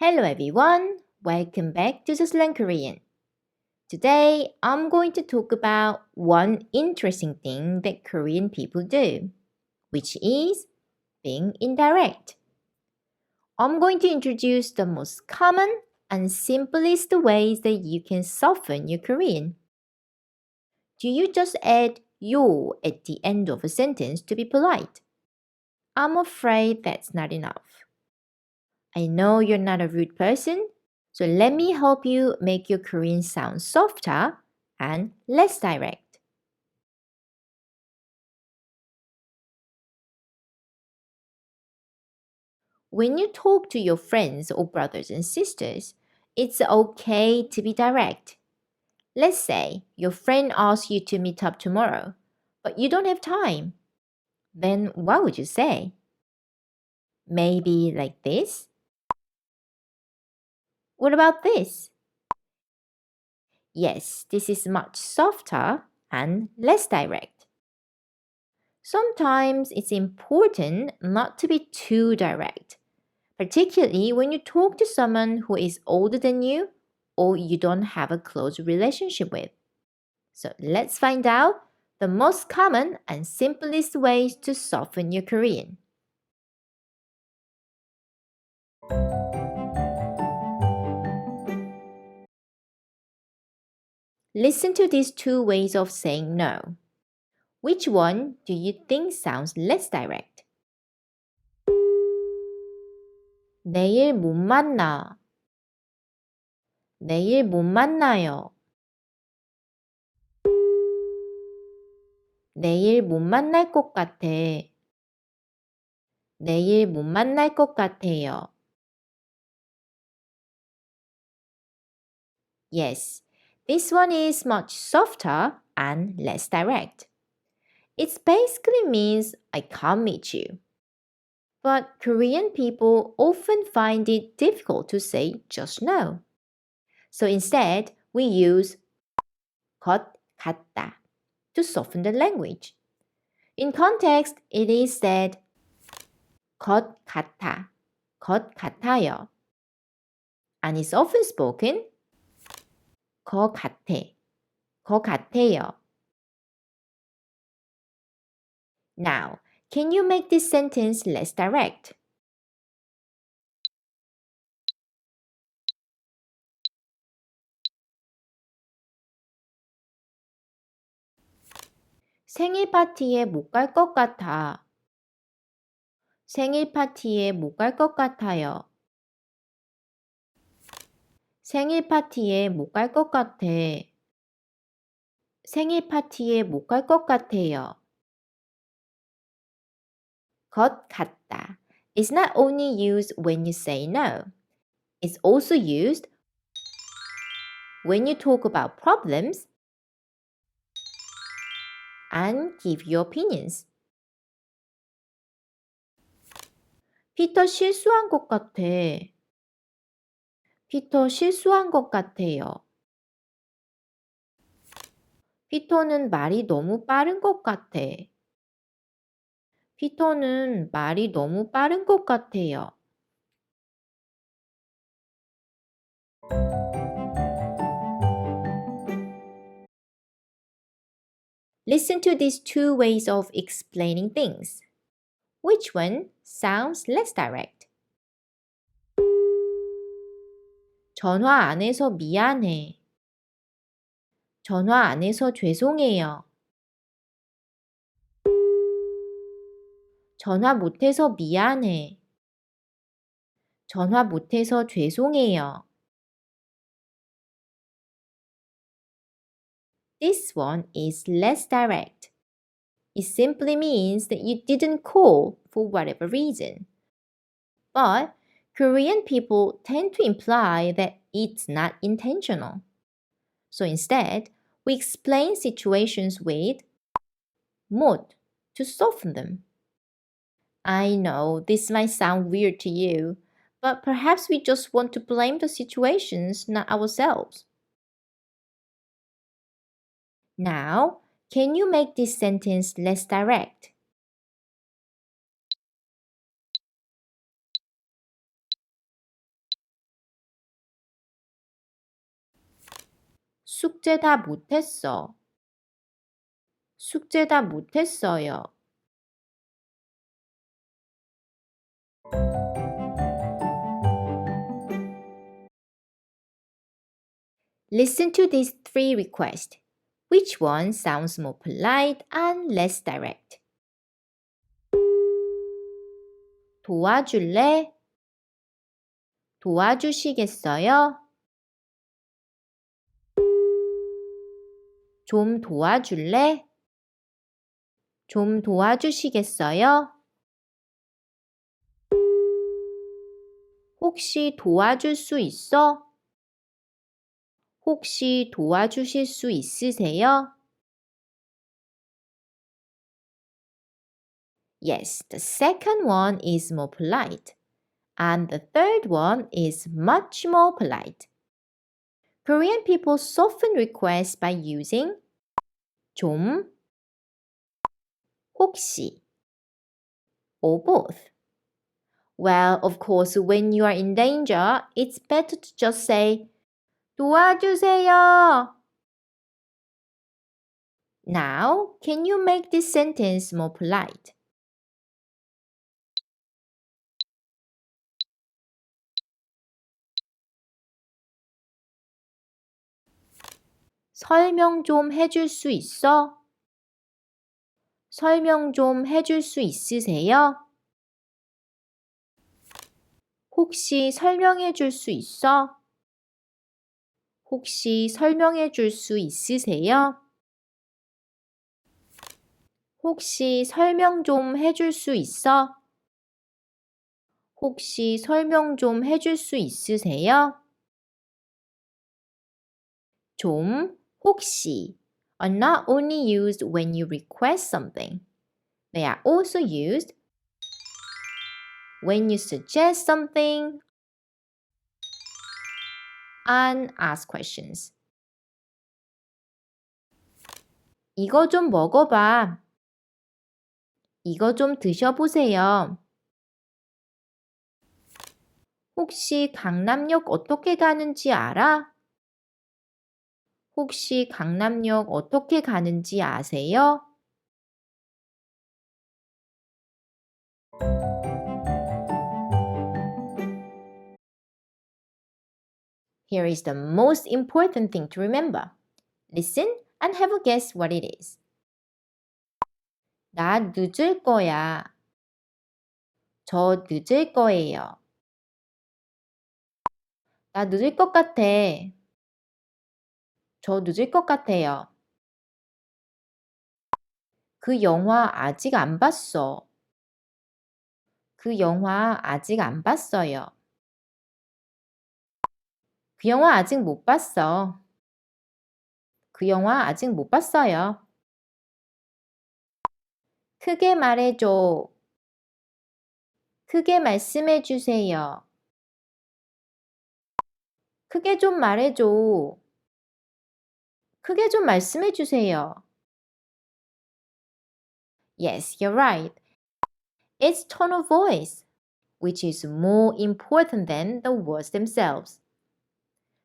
Hello everyone, welcome back to the Slang Korean. Today I'm going to talk about one interesting thing that Korean people do, which is being indirect. I'm going to introduce the most common and simplest ways that you can soften your Korean. Do you just add yo at the end of a sentence to be polite? I'm afraid that's not enough. I know you're not a rude person, so let me help you make your Korean sound softer and less direct. When you talk to your friends or brothers and sisters, it's okay to be direct. Let's say your friend asks you to meet up tomorrow, but you don't have time. Then what would you say? Maybe like this? What about this? Yes, this is much softer and less direct. Sometimes it's important not to be too direct, particularly when you talk to someone who is older than you or you don't have a close relationship with. So let's find out the most common and simplest ways to soften your Korean. Listen to these two ways of saying no. Which one do you think sounds less direct? 내일 못 만나. 내일 못 만나요. 내일 못 만날 것 같아. 내일 못 만날 것 같아요. Yes, this one is much softer and less direct. It basically means I can't meet you. But Korean people often find it difficult to say just no. So instead, we use 것 같다 to soften the language. In context, it is said 것 같아, 것 같아요. And is often spoken 것 같아, 것 같아요. Now, can you make this sentence less direct? 생일 파티에 못 갈 것 같아. 생일 파티에 못 갈 것 같아요. 생일 파티에 못 갈 것 같아. 생일 파티에 못 갈 것 같아요. 것 같다 is not only used when you say no. It's also used when you talk about problems and give your opinions. 피터 실수한 것 같아. 피터 실수한 것 같아요. 피터는 말이 너무 빠른 것 같아. 피터는 말이 너무 빠른 것 같아요. Listen to these two ways of explaining things. Which one sounds less direct? 전화 안 해서 미안해. 전화 안 해서 죄송해요. 전화 못해서 미안해. 전화 못해서 죄송해요. This one is less direct. It simply means that you didn't call for whatever reason. But Korean people tend to imply that it's not intentional. So instead, we explain situations with 못 to soften them. I know this might sound weird to you, but perhaps we just want to blame the situations, not ourselves. Now, can you make this sentence less direct? 숙제 다 못했어. 숙제 다 못했어요. Listen to these three requests. Which one sounds more polite and less direct? 도와줄래? 도와주시겠어요? 좀 도와줄래? 좀 도와주시겠어요? 혹시 도와줄 수 있어? 혹시 도와주실 수 있으세요? Yes, the second one is more polite. And the third one is much more polite. Korean people soften requests by using 좀, 혹시, or both. Well, of course, when you are in danger, it's better to just say 도와주세요. Now, can you make this sentence more polite? 설명 좀 해줄 수 있어? 설명 좀 해줄 수 있으세요? 혹시 설명해 줄 수 있어? 혹시 설명해 줄 수 있으세요? 혹시 설명 좀 해줄 수 있어? 혹시 설명 좀 해줄 수 있으세요? 좀, 혹시 are not only used when you request something. They are also used when you suggest something and ask questions. 이거 좀 먹어봐. 이거 좀 드셔보세요. 혹시 강남역 어떻게 가는지 알아? 혹시 강남역 어떻게 가는지 아세요? Here is the most important thing to remember. Listen and have a guess what it is. 나 늦을 거야. 저 늦을 거예요. 나 늦을 것 같아. 저 늦을 것 같아요. 그 영화 아직 안 봤어. 그 영화 아직 안 봤어요. 그 영화 아직 못 봤어. 그 영화 아직 못 봤어요. 크게 말해줘. 크게 말씀해 주세요. 크게 좀 말해줘. 크게 좀 말씀해 주세요. Yes, you're right. It's tone of voice, which is more important than the words themselves.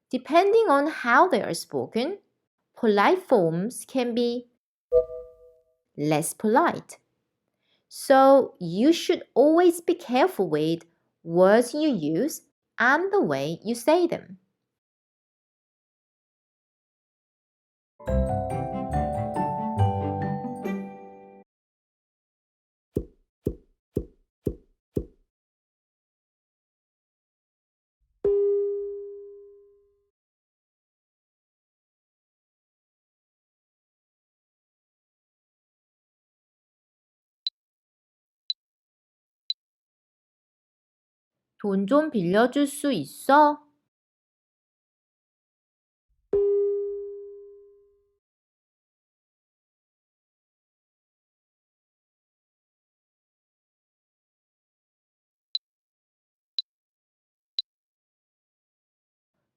Depending on how they are spoken, polite forms can be less polite. So you should always be careful with words you use and the way you say them. 돈 좀 빌려줄 수 있어?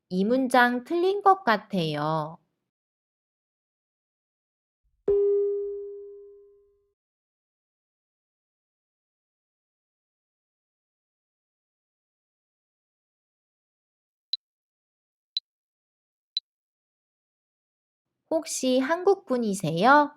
이 문장 틀린 것 같아요. 혹시 한국 분이세요?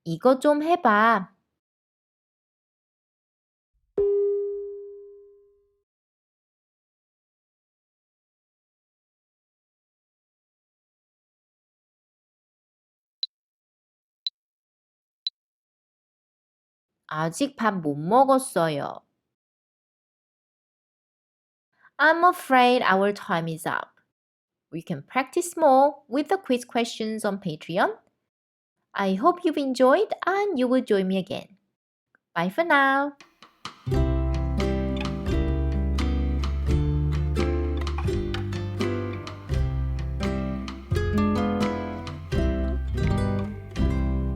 이거 좀 해봐. 아직 밥 못 먹었어요. I'm afraid our time is up. We can practice more with the quiz questions on Patreon. I hope you've enjoyed and you will join me again. Bye for now.